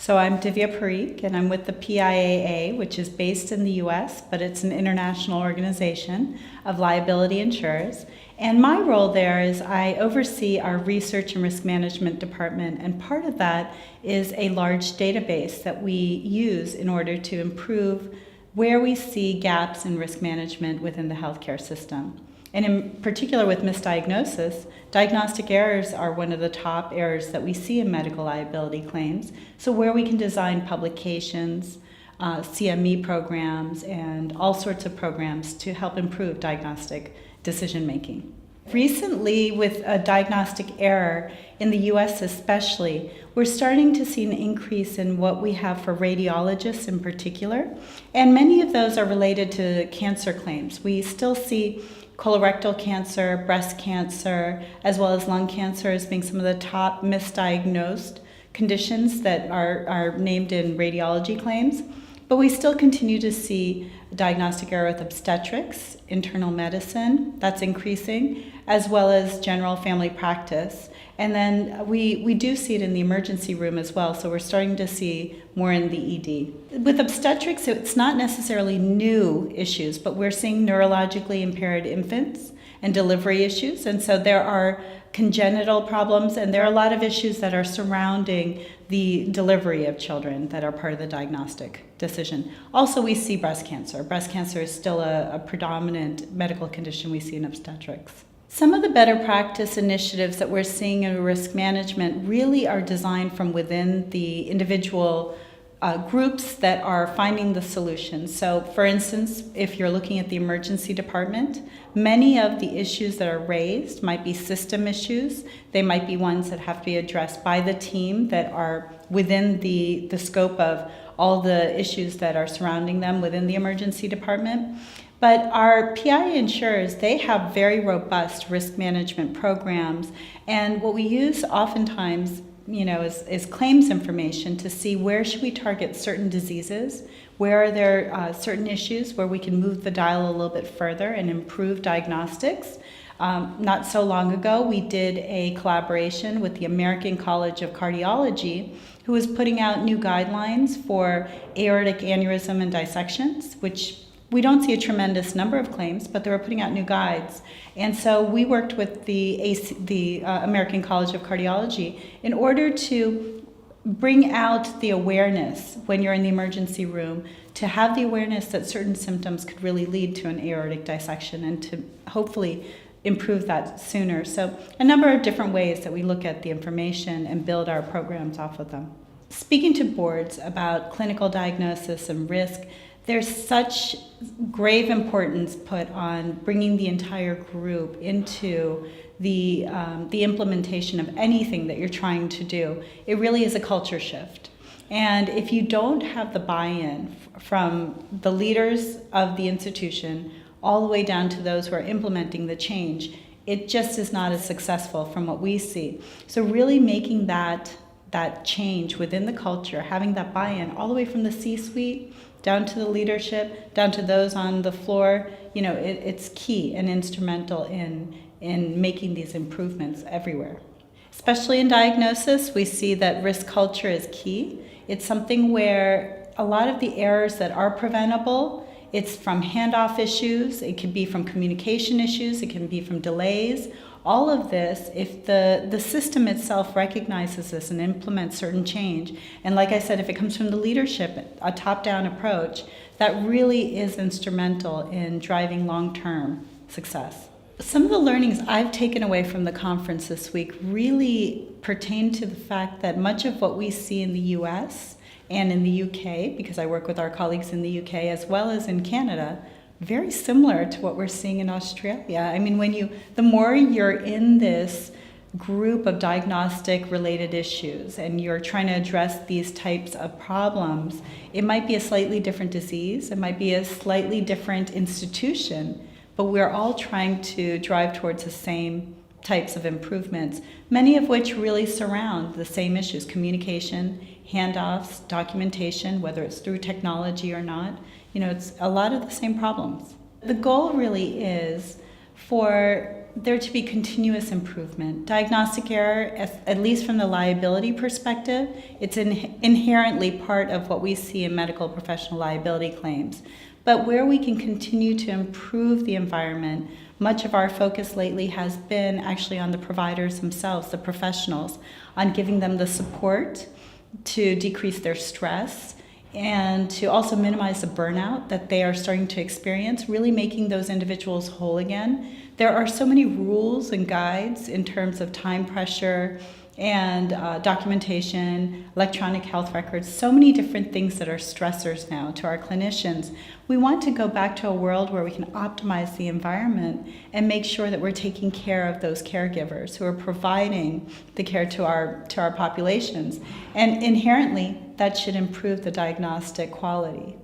So I'm Divya Parikh, and I'm with the PIAA, which is based in the US, but it's an international organization of liability insurers. And my role there is I oversee our research and risk management department, and part of that is a large database that we use in order to improve where we see gaps in risk management within the healthcare system. And in particular with misdiagnosis, diagnostic errors are one of the top errors that we see in medical liability claims. So where we can design publications, CME programs, and all sorts of programs to help improve diagnostic decision making. Recently, with a diagnostic error, in the US especially, we're starting to see an increase in what we have for radiologists in particular, and many of those are related to cancer claims. We still see colorectal cancer, breast cancer, as well as lung cancer as being some of the top misdiagnosed conditions that are named in radiology claims. But we still continue to see diagnostic error with obstetrics, internal medicine, that's increasing, as well as general family practice. And then we do see it in the emergency room as well, so we're starting to see more in the ED. With obstetrics, it's not necessarily new issues, but we're seeing neurologically impaired infants and delivery issues, and so there are congenital problems, and there are a lot of issues that are surrounding the delivery of children that are part of the diagnostic decision. Also, we see breast cancer. Breast cancer is still a predominant medical condition we see in obstetrics. Some of the better practice initiatives that we're seeing in risk management really are designed from within the individual groups that are finding the solutions. So for instance, if you're looking at the emergency department, many of the issues that are raised might be system issues. They might be ones that have to be addressed by the team that are within the scope of all the issues that are surrounding them within the emergency department. But our PIAA insurers, they have very robust risk management programs, and what we use oftentimes is claims information to see where should we target certain diseases, where are there certain issues where we can move the dial a little bit further and improve diagnostics. Not so long ago, we did a collaboration with the American College of Cardiology, who was putting out new guidelines for aortic aneurysm and dissections, which we don't see a tremendous number of claims, but they were putting out new guides. And so we worked with the American College of Cardiology in order to bring out the awareness when you're in the emergency room, to have the awareness that certain symptoms could really lead to an aortic dissection and to hopefully improve that sooner. So a number of different ways that we look at the information and build our programs off of them. Speaking to boards about clinical diagnosis and risk, there's such grave importance put on bringing the entire group into the implementation of anything that you're trying to do. It really is a culture shift. And if you don't have the buy-in from the leaders of the institution all the way down to those who are implementing the change, it just is not as successful from what we see. So really making that change within the culture, having that buy-in all the way from the C-suite down to the leadership, down to those on the floor, it's key and instrumental in making these improvements everywhere. Especially in diagnosis, we see that risk culture is key. It's something where a lot of the errors that are preventable, it's from handoff issues, it can be from communication issues, it can be from delays. All of this, if the system itself recognizes this and implements certain change, and like I said, if it comes from the leadership, a top-down approach, that really is instrumental in driving long-term success. Some of the learnings I've taken away from the conference this week really pertain to the fact that much of what we see in the US and in the UK, because I work with our colleagues in the UK as well as in Canada, very similar to what we're seeing in Australia. I mean, the more you're in this group of diagnostic related issues and you're trying to address these types of problems, it might be a slightly different disease, it might be a slightly different institution, but we're all trying to drive towards the same types of improvements, many of which really surround the same issues: communication, handoffs, documentation, whether it's through technology or not. It's a lot of the same problems. The goal really is for there to be continuous improvement. Diagnostic error, at least from the liability perspective, it's inherently part of what we see in medical professional liability claims. But where we can continue to improve the environment, much of our focus lately has been actually on the providers themselves, the professionals, on giving them the support to decrease their stress and to also minimize the burnout that they are starting to experience, really making those individuals whole again. There are so many rules and guides in terms of time pressure and documentation, electronic health records, so many different things that are stressors now to our clinicians. We want to go back to a world where we can optimize the environment and make sure that we're taking care of those caregivers who are providing the care to our populations. And inherently, that should improve the diagnostic quality.